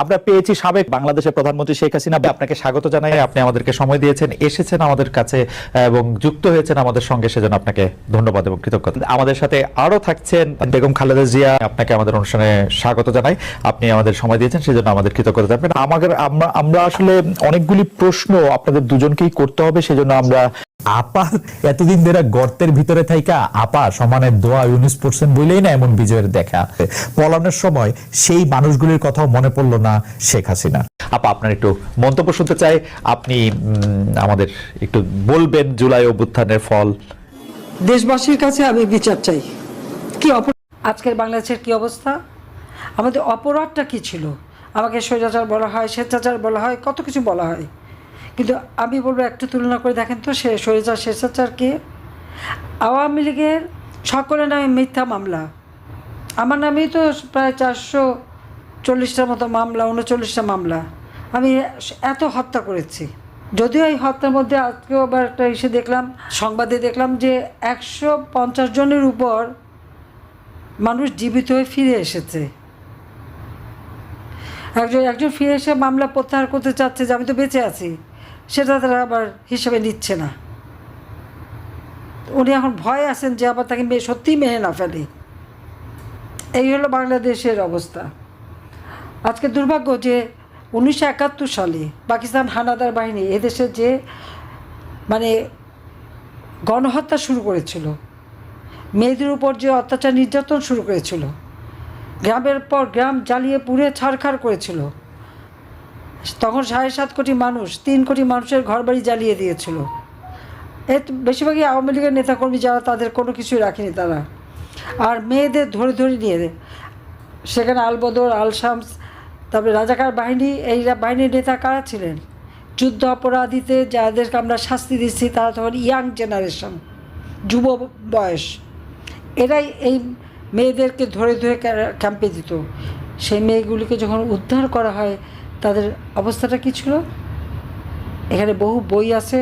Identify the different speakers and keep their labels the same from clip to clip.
Speaker 1: আমরা পেয়েছি সাবেক বাংলাদেশের প্রধানমন্ত্রী শেখ হাসিনা। আপনাকে স্বাগত জানাই, আপনি আমাদেরকে সময় দিয়েছেন, এসেছেন আমাদের কাছে এবং যুক্ত হয়েছেন আমাদের সঙ্গে, সেজন্য আপনাকে ধন্যবাদ এবং কৃতজ্ঞতা। আমাদের সাথে আরো থাকছেন বেগম খালেদা জিয়া, আপনাকে আমাদের অনুষ্ঠানে স্বাগত জানাই, আপনি আমাদের সময় দিয়েছেন, সেজন্য আমাদের কৃতজ্ঞতা জানাবেন। আমরা আসলে অনেকগুলি প্রশ্ন আপনাদের দুজনকেই করতে হবে, সেজন্য আমরা
Speaker 2: আপা এতদিন ধরে গর্তের ভিতরে থাইকা আপা সমানে দোয়া ইউনিস পড়ছেন বলেই না এমন বিজয়ের দেখা। পলানোর সময় সেই মানুষগুলির কথাও মনে পড়লো না শেখ হাসিনা।
Speaker 1: আপা আপনার একটু মন্তব্য শুনতে চাই, আপনি আমাদের একটু বলবেন জুলাই অভ্যুত্থানের ফল।
Speaker 3: দেশবাসীর কাছে আমি বিচার চাই। কি আজকের বাংলাদেশের কি অবস্থা, আমাদের অপরাধটা কি ছিল? আমাকে স্বৈরাচার বলা হয়, স্বেচ্ছাচার বলা হয়, কত কিছু বলা হয়, কিন্তু আমি বলবো একটু তুলনা করে দেখেন তো সে স্বৈরাচার স্বেচ্ছাচার কে? আওয়ামী লীগের সকলের নামে মিথ্যা মামলা, আমার নামেই তো প্রায় 440টার মতো মামলা, 39টা মামলা। আমি এত হত্যা করেছি, যদিও এই হত্যার মধ্যে আজকেও আবার একটা এসে দেখলাম, সংবাদে দেখলাম যে 150 জনের উপর মানুষ জীবিত হয়ে ফিরে এসেছে। একজন ফিরে এসে মামলা প্রত্যাহার করতে চাচ্ছে যে আমি তো বেঁচে আছি, সেটা তারা আবার হিসেবে নিচ্ছে না। উনি এখন ভয় আছেন যে আবার তাকে সত্যিই মেনে না ফেলে। এই হলো বাংলাদেশের অবস্থা। আজকে দুর্ভাগ্য যে 1971 সালে পাকিস্তান হানাদার বাহিনী এদেশে যে মানে গণহত্যা শুরু করেছিল, মেয়েদের উপর যে অত্যাচার নির্যাতন শুরু করেছিল, গ্রামের পর গ্রাম জ্বালিয়ে পুড়ে ছারখার করেছিল, তখন 7.5 কোটি মানুষ, 3 কোটি মানুষের ঘরবাড়ি জ্বালিয়ে দিয়েছিল। এর বেশিরভাগই আওয়ামী লীগের নেতাকর্মী, যারা তাদের কোনো কিছুই রাখেনি তারা। আর মেয়েদের ধরে ধরে নিয়ে সেখানে আলবদর, আল শামস, তারপরে রাজাকার বাহিনী, এই বাহিনীর নেতা কারা ছিলেন? যুদ্ধ অপরাধীতে যাদেরকে আমরা শাস্তি দিচ্ছি তারা তখন ইয়াং জেনারেশন, যুব বয়স, এরাই এই মেয়েদেরকে ধরে ধরে ক্যাম্পে দিত। সেই মেয়েগুলিকে যখন উদ্ধার করা হয় তাদের অবস্থাটা কী ছিল? এখানে বহু বই আছে,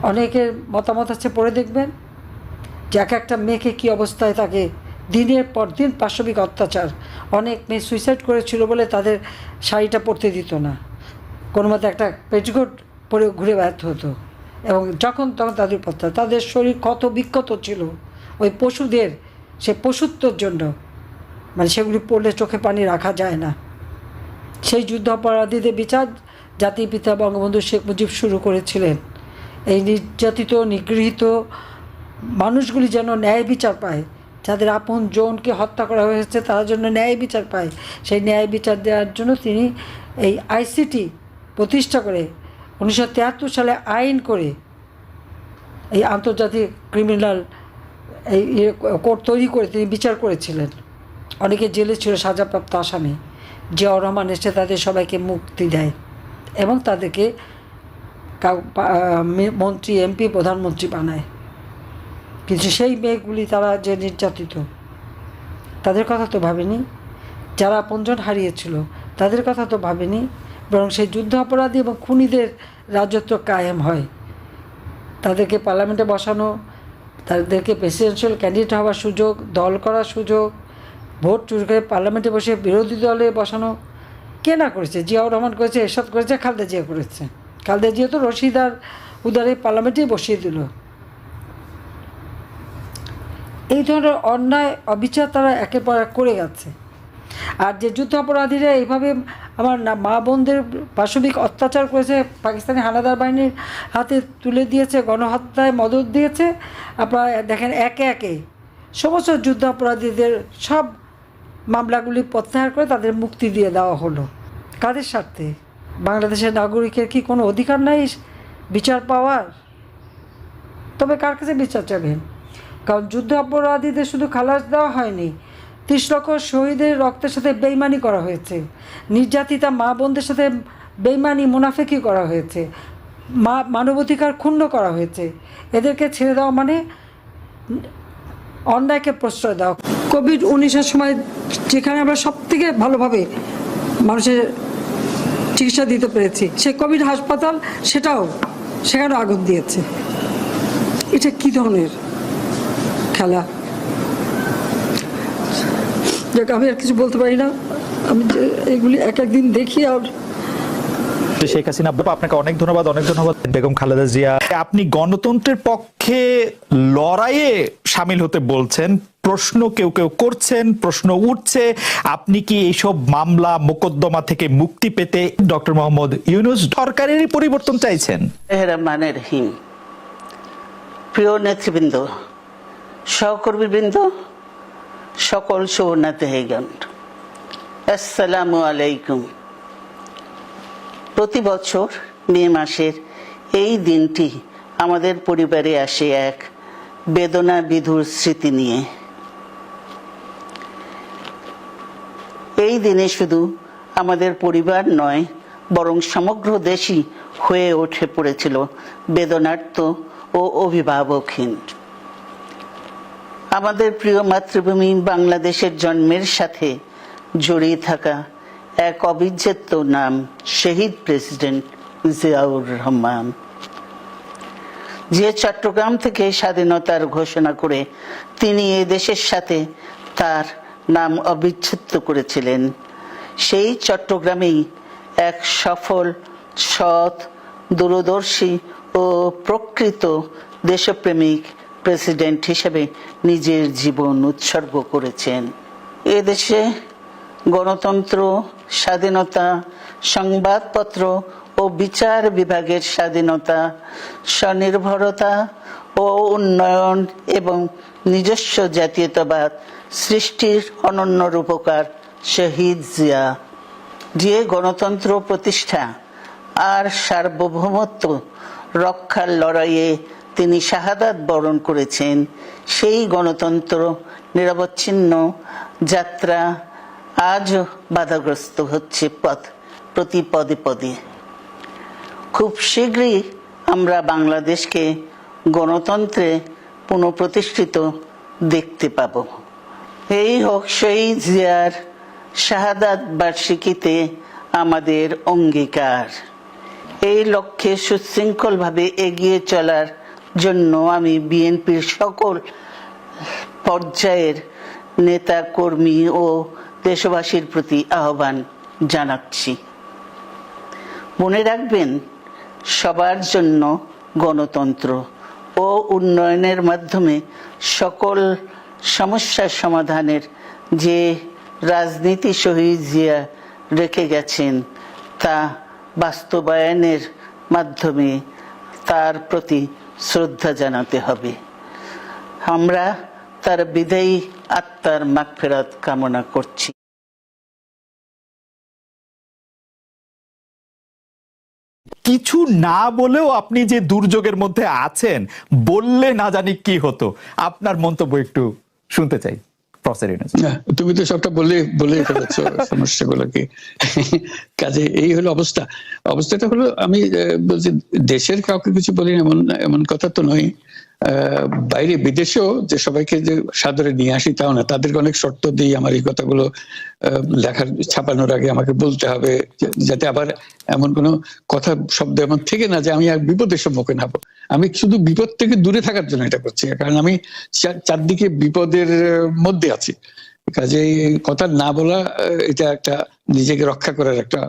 Speaker 3: অনেকের মতামত আছে, পড়ে দেখবেন যে এক একটা মেয়েকে কী অবস্থায় তাকে দিনের পর দিন পাশবিক অত্যাচার। অনেক মেয়ে সুইসাইড করেছিল বলে তাদের শাড়িটা পরতে দিত না, কোনো মতে একটা পেটিকোট পরে ঘুরে বেড়াতে হতো, এবং যখন তখন তাদের উপর তাদের শরীর কত বিক্ষত ছিল ওই পশুদের, সে পশুত্বর জন্য, মানে সেগুলি পড়লে চোখে পানি রাখা যায় না। সেই যুদ্ধ অপরাধীদের বিচার জাতির পিতা বঙ্গবন্ধু শেখ মুজিব শুরু করেছিলেন। এই নির্যাতিত নিগৃহীত মানুষগুলি যেন ন্যায় বিচার পায়, যাদের আপন জনকে হত্যা করা হয়েছে তারা যেন ন্যায় বিচার পায়, সেই ন্যায় বিচার দেওয়ার জন্য তিনি এই আইসিটি প্রতিষ্ঠা করে 1973 সালে আইন করে এই আন্তর্জাতিক ক্রিমিনাল এই কোর্ট তৈরি করে তিনি বিচার করেছিলেন। অনেকে জেলে ছিল সাজাপ্রাপ্ত আসামি, জিয়াউর রহমান এসে তাদের সবাইকে মুক্তি দেয় এবং তাদেরকে মন্ত্রী, এমপি, প্রধানমন্ত্রী বানায়। কিন্তু সেই মেয়েগুলি তারা যে নির্যাতিত, তাদের কথা তো ভাবেনি। যারা আপনজন হারিয়েছিল তাদের কথা তো ভাবেনি, বরং সেই যুদ্ধ অপরাধী এবং খুনিদের রাজত্ব কায়েম হয়। তাদেরকে পার্লামেন্টে বসানো, তাদেরকে প্রেসিডেন্সিয়াল ক্যান্ডিডেট হওয়ার সুযোগ, দল করার সুযোগ, ভোট চুরি করে পার্লামেন্টে বসে বিরোধী দলে বসানো কে না করেছে? জিয়াউর রহমান করেছে, এরশাদ করেছে, খালেদা জিয়া করেছে। খালেদা জিয়া তো রশিদ আর উদারে পার্লামেন্টেই বসিয়ে দিল। এই ধরনের অন্যায় অবিচার তারা একের পর এক করে গেছে। আর যে যুদ্ধ অপরাধীরা এইভাবে আমার মা বোনদের পাশবিক অত্যাচার করেছে, পাকিস্তানি হানাদার বাহিনীর হাতে তুলে দিয়েছে, গণহত্যায় মদত দিয়েছে, আপনারা দেখেন একে একে সমস্ত যুদ্ধ অপরাধীদের সব মামলাগুলি প্রত্যাহার করে তাদের মুক্তি দিয়ে দেওয়া হলো। কাদের স্বার্থে? বাংলাদেশের নাগরিকের কি কোনো অধিকার নাই বিচার পাওয়ার? তবে কার কাছে বিচার চাবেন? কারণ যুদ্ধ অপরাধীদের শুধু খালাস দেওয়া হয়নি, 30 লক্ষ শহীদের রক্তের সাথে বেইমানি করা হয়েছে, নির্যাতিতা মা বোনদের সাথে বেইমানি, মুনাফিকি করা হয়েছে, মানবাধিকার ক্ষুণ্ণ করা হয়েছে। এদেরকে ছেড়ে দেওয়া মানে অন্যায়কে প্রশ্রয় দেওয়া। কোভিড-19 সময় যেখানে আমরা সব থেকে ভালোভাবে মানুষের চিকিৎসা দিতে পেরেছি, সেই কোভিড হাসপাতাল সেখানেও আগুন দিয়েছে। এটা কী ধরনের খেলা? যাক, আমি আর কিছু বলতে পারি না। আমি যে এগুলি এক একদিন দেখি আর
Speaker 1: শেখ হাসিনা, আপনাকে অনেক ধন্যবাদ, অনেক ধন্যবাদ। বেগম খালেদা জিয়া, আপনি গণতন্ত্রের পক্ষে লড়াইয়ে সামিল হতে বলছেন, প্রশ্ন কেউ কেউ করছেন, প্রশ্ন উঠছে, আপনি কি এইসব মামলা মোকদ্দমা থেকে মুক্তি পেতে ডক্টর মোহাম্মদ ইউনূস সরকারেরই পরিবর্তন চাইছেন?
Speaker 4: রহমানের রহিম। প্রিয় নেতৃবৃন্দ, সহকর্মীবৃন্দ, সকল সুবর্ণাতেহিগণ, আসসালামু আলাইকুম। প্রতি বছর মে মাসের এই দিনটি আমাদের পরিবারে আসে এক বেদনা বিধুর স্মৃতি নিয়ে। এই দিনে শুধু আমাদের পরিবার নয়, বরং সমগ্র দেশই হয়ে উঠে পড়েছিল বেদনার্ত ও অভিভাবকহীন। আমাদের প্রিয় মাতৃভূমি বাংলাদেশের জন্মের সাথে জড়িয়ে থাকা এক অবিচ্ছেদ্য নাম শহীদ প্রেসিডেন্ট জিয়াউর রহমান, যে চট্টগ্রাম থেকে স্বাধীনতার ঘোষণা করে তিনি এ দেশের সাথে তার নাম অবিচ্ছেদ্য করেছিলেন। সেই চট্টগ্রামেই এক সফল, সৎ, দূরদর্শী ও প্রকৃত দেশপ্রেমিক প্রেসিডেন্ট হিসেবে নিজের জীবন উৎসর্গ করেছেন। এদেশে গণতন্ত্র, স্বাধীনতা, সংবাদপত্র ও বিচার বিভাগের স্বাধীনতা, স্বনির্ভরতা ও উন্নয়ন এবং নিজস্ব জাতীয়তাবাদ সৃষ্টির অনন্য রূপকার শহীদ জিয়া, যে গণতন্ত্র প্রতিষ্ঠা আর সার্বভৌমত্ব রক্ষার লড়াইয়ে তিনি শাহাদাত বরণ করেছেন, সেই গণতন্ত্র নিরবচ্ছিন্ন যাত্রা আজও বাধাগ্রস্ত হচ্ছে প্রতি পদে পদে। খুব শীঘ্রই আমরা বাংলাদেশকে গণতন্ত্রে পুনঃপ্রতিষ্ঠিত দেখতে পাব। এই হোক শহীদ জিয়ার শাহাদাত বার্ষিকীতে আমাদের অঙ্গীকার। এই লক্ষ্যে সুশৃঙ্খলভাবে এগিয়ে চলার জন্য আমি বিএনপির সকল পর্যায়ের নেতা কর্মী ও দেশবাসীর প্রতি আহ্বান জানাচ্ছি। মনে রাখবেন, সবার জন্য গণতন্ত্র ও উন্নয়নের মাধ্যমে সকল সমস্যার সমাধানের যে রাজনীতি শহীদ জিয়া রেখে গেছেন, তা বাস্তবায়নের মাধ্যমে তার প্রতি শ্রদ্ধা জানাতে হবে। আমরা তার বিদায়ী আত্মার মাগফিরাত কামনা করছি।
Speaker 1: কিছু না বলেও আপনি যে দুর্যোগের মধ্যে আছেন, বললে না জানি কি হতো, আপনার মন্তব্য একটু শুনতে চাই।
Speaker 5: তুমি তো সবটা বলে ফেলেছ সমস্যাগুলোকে। কাজে এই হলো অবস্থাটা হলো, আমি বলছি দেশের কাউকে কিছু বলি এমন কথা তো নয়। বাইরে বিদেশেও যে সবাইকে যে সাদরে নিয়ে আসি তাও না, তাদেরকে অনেক শর্ত দিই আমার এই কথাগুলো লেখার ছাপানোর আগে আমাকে বলতে হবে, যাতে আবার এমন কোনো কথা শব্দ এমন থেকে না যে আমি আর বিপদের সম্মুখীন হবো। আমি শুধু বিপদ থেকে দূরে থাকার জন্য এটা করছি, কারণ আমি চারদিকে বিপদের মধ্যে আছি। কাজে কথা না বলা, এটা একটা নিজেকে রক্ষা করার একটা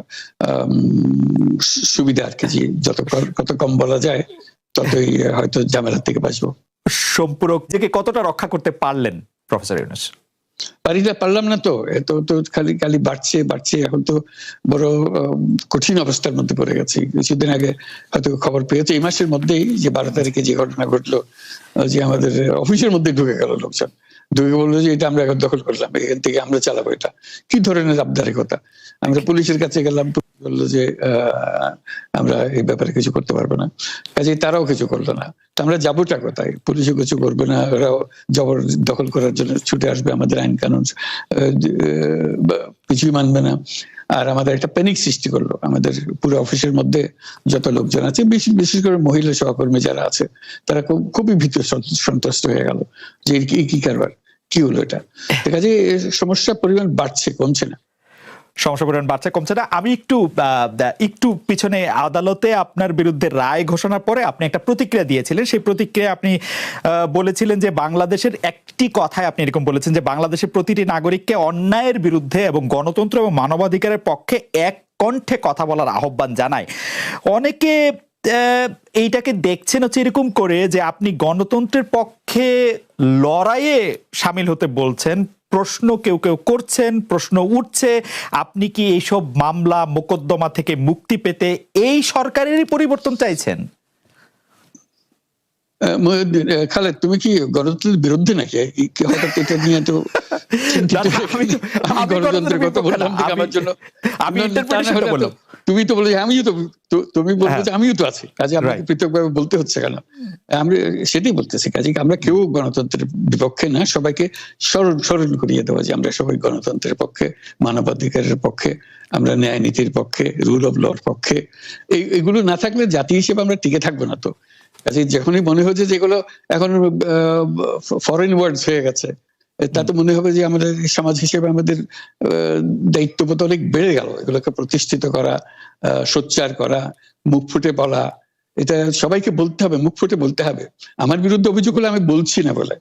Speaker 5: সুবিধা আর কি। যত কম বলা যায় ততই হয়তো ঝামেলার থেকে বাঁচবো।
Speaker 1: সম্পূরক নিজেকে কতটা রক্ষা করতে পারলেন প্রফেসর ইউনূস?
Speaker 5: পারলাম না তো, এত তো খালি বাড়ছে। এখন তো বড় কঠিন অবস্থার মধ্যে পড়ে গেছি। কিছুদিন আগে হয়তো খবর পেয়েছে, এই মাসের মধ্যেই যে 12 তারিখে যে ঘটনা ঘটলো, যে আমাদের অফিসের মধ্যে ঢুকে গেল লোকজন, ঢুকে বললো যে এটা আমরা এখন দখল করলাম, এখান থেকে আমরা চালাবো। এটা কি ধরনের আবদারিকতা! আমরা পুলিশের কাছে গেলাম, বললো যে আমরা এই ব্যাপারে কিছু করতে পারবো না। কাজে তারাও কিছু করলো না। তো আমরা যাবোটা কোথায়? পুলিশও কিছু করবে না, ওরাও জবর দখল করার জন্য ছুটে আসবে, আমাদের আইন কানুন কিছুই মানবে না। আর আমাদের একটা প্যানিক সৃষ্টি করলো আমাদের পুরো অফিসের মধ্যে যত লোকজন আছে, বিশেষ করে মহিলা সহকর্মী যারা আছে, তারা খুবই ভীত সন্ত্রস্ত হয়ে গেল যে কি কারবার, কি হলো এটা। কাজে সমস্যার পরিমাণ বাড়ছে, কমছে না।
Speaker 1: সমস্যা পরিমাণ বাড়ছে কমছে না। আমি একটু পিছনে আদালতে আপনার বিরুদ্ধে রায় ঘোষণার পরে আপনি একটা প্রতিক্রিয়া দিয়েছিলেন। সেই প্রতিক্রিয়া আপনি বলেছিলেন যে বাংলাদেশের একটি কথায় আপনি এরকম বলেছেন যে বাংলাদেশের প্রতিটি নাগরিককে অন্যায়ের বিরুদ্ধে এবং গণতন্ত্র এবং মানবাধিকারের পক্ষে এক কণ্ঠে কথা বলার আহ্বান জানায়। অনেকে এইটাকে দেখছেন হচ্ছে এরকম করে যে আপনি গণতন্ত্রের পক্ষে লড়াইয়ে সামিল হতে বলছেন। প্রশ্ন কেউ কেউ করছেন, প্রশ্ন উঠছে, আপনি কি এইসব মামলা মোকদ্দমা থেকে মুক্তি পেতে এই সরকারেরই পরিবর্তন চাইছেন?
Speaker 5: খালেদ, তুমি কি গণতন্ত্রের বিরুদ্ধে নাকি? হঠাৎ এটা নিয়ে তো গণতন্ত্রের কথা বললাম আমার জন্য তুমি তো বলে তুমি বলবো যে আমিও তো আছি, কাজে আমাকে পৃথকভাবে বলতে হচ্ছে কেন? আমরা সেটাই বলতেছি, কাজে আমরা কেউ গণতন্ত্রের বিপক্ষে না, সবাইকে স্মরণ করিয়ে দেওয়া যে আমরা সবাই গণতন্ত্রের পক্ষে, মানবাধিকারের পক্ষে, আমরা ন্যায় নীতির পক্ষে, রুল অফ লর পক্ষে। এইগুলো না থাকলে জাতি হিসেবে আমরা টিকে থাকবো না। তো কাজে যখনই মনে হচ্ছে যেগুলো এখন ফরেন ওয়ার্ডস হয়ে গেছে, তাতে মনে হবে যে আমাদের সমাজ হিসেবে আমাদের দায়িত্ববোধ অনেক বেড়ে গেল। এগুলোকে প্রতিষ্ঠিত করা, সোচ্চার করা, মুখ ফুটে বলা, এটা সবাইকে বলতে হবে, মুখ ফুটে বলতে হবে। আমার বিরুদ্ধে অভিযোগ হলে আমি বলছি না বলে,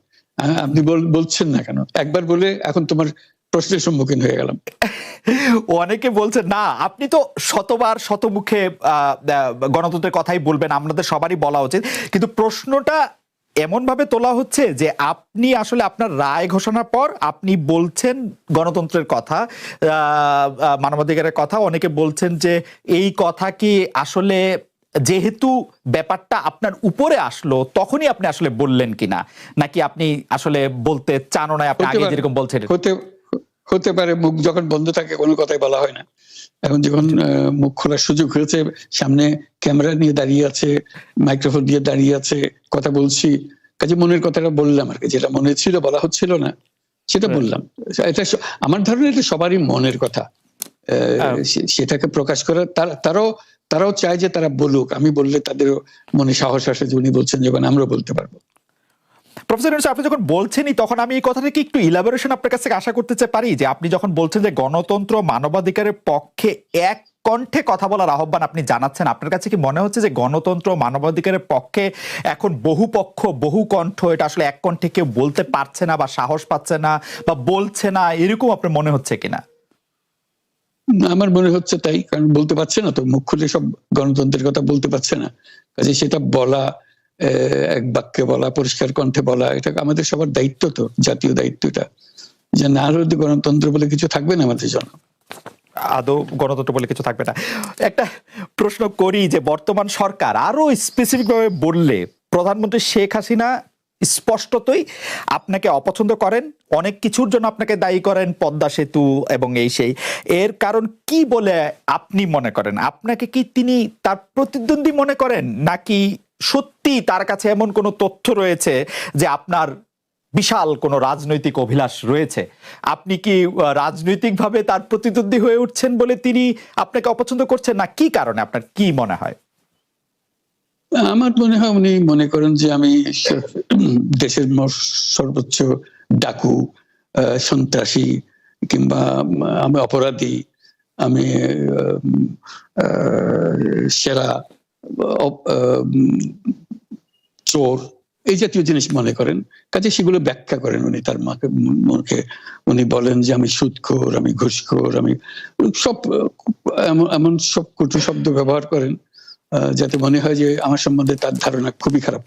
Speaker 5: আপনি বলছেন না কেন? একবার বলে এখন তোমার প্রশ্নের সম্মুখীন হয়ে গেলাম।
Speaker 1: অনেকে বলছেন না, আপনি তো শতবার শতমুখে গণতন্ত্রের কথাই বলবেন, আমাদের সবারই বলা উচিত, কিন্তু প্রশ্নটা এমন ভাবে তোলা হচ্ছে যে আপনি আসলে আপনার রায় ঘোষণার পর আপনি বলছেন গণতন্ত্রের কথা, মানবাধিকারের কথা। অনেকে বলছেন যে এই কথা কি আসলে যেহেতু ব্যাপারটা আপনার উপরে আসলো তখনই আপনি আসলে বললেন কিনা, নাকি আপনি আসলে বলতে চানও না, আপনি আগে যেরকম বলছেন?
Speaker 5: হতে পারে, মুখ যখন বন্ধ থাকে কোনো কথাই বলা হয় না। এখন যখন মুখ খোলার সুযোগ হয়েছে, সামনে ক্যামেরা নিয়ে দাঁড়িয়ে আছে, মাইক্রোফোন দিয়ে দাঁড়িয়ে আছে, কথা বলছি, কাজে মনের কথাটা বললাম আর কি, যেটা মনে ছিল বলা হচ্ছিল না সেটা বললাম। এটা আমার ধারণা এটা সবারই মনের কথা, সেটাকে প্রকাশ করা। তারাও চায় যে তারা বলুক, আমি বললে তাদেরও মনে সাহস আসে যে উনি বলছেন যখন আমরা বলতে পারবো।
Speaker 1: প্রফেসর ইউনূস, আপনি যখন বলছেনই তখন আমি এই কথাটাকে একটু ইলাবোরেশন আপনার কাছ থেকে আশা করতে পারি, যে আপনি যখন বলছেন যে গণতন্ত্র মানবাধিকারের পক্ষে এক কণ্ঠে কথা বলার আহ্বান আপনি জানাচ্ছেন, আপনার কাছে কি মনে হচ্ছে যে গণতন্ত্র মানবাধিকারের পক্ষে এখন বহু পক্ষ বহু কণ্ঠ, এটা আসলে এক কণ্ঠে কেউ বলতে পারছে না বা সাহস পাচ্ছে না বা বলছে না, এরকম আপনার মনে হচ্ছে কিনা?
Speaker 5: আমার মনে হচ্ছে তাই, কারণ বলতে পারছে না তো, মুখ খুলে সব গণতন্ত্রের কথা বলতে পারছে না, কাজে সেটা বলা, এক বাক্যে বলা, পরিষ্কার কণ্ঠে বলা, এটা আমাদের সবার দায়িত্ব, তো জাতীয় দায়িত্বটা, যে না হলে গণতন্ত্র বলে কিছু থাকবে না আমাদের জন্য,
Speaker 1: আদৌ গণতন্ত্র বলে কিছু থাকবে না। একটা প্রশ্ন করি যে বর্তমান সরকার আরো স্পেসিফিক ভাবে বললে, প্রধানমন্ত্রী শেখ হাসিনা স্পষ্টতই আপনাকে অপছন্দ করেন, অনেক কিছুর জন্য আপনাকে দায়ী করেন, পদ্মা সেতু এবং এই সেই। এর কারণ কি বলে আপনি মনে করেন? আপনাকে কি তিনি তার প্রতিদ্বন্দ্বী মনে করেন, নাকি সত্যি তার কাছে এমন কোনো তথ্য রয়েছে যে আপনার বিশাল কোনো রাজনৈতিক অভিলাষ রয়েছে? আপনি কি রাজনৈতিকভাবে তার প্রতিদ্বন্দ্বী হয়ে উঠছেন বলে তিনি আপনাকে অপছন্দ করছেন, না কি কারণে? আপনার কি মনে হয়?
Speaker 5: আমার মনে হয় উনি মনে করেন যে আমি দেশের সর্বোচ্চ ডাকু, সন্ত্রাসী, কিংবা আমি অপরাধী, আমি সেরা চোর, এই জাতীয় জিনিস মনে করেন, কাজে সেগুলো ব্যাখ্যা করেন উনি তার মুখে। উনি বলেন যে আমি সুদখোর, আমি ঘুষখোর, আমি সব এমন সব কটু শব্দ ব্যবহার করেন যাতে মনে হয় যে আমার সম্বন্ধে তার ধারণা খুবই খারাপ।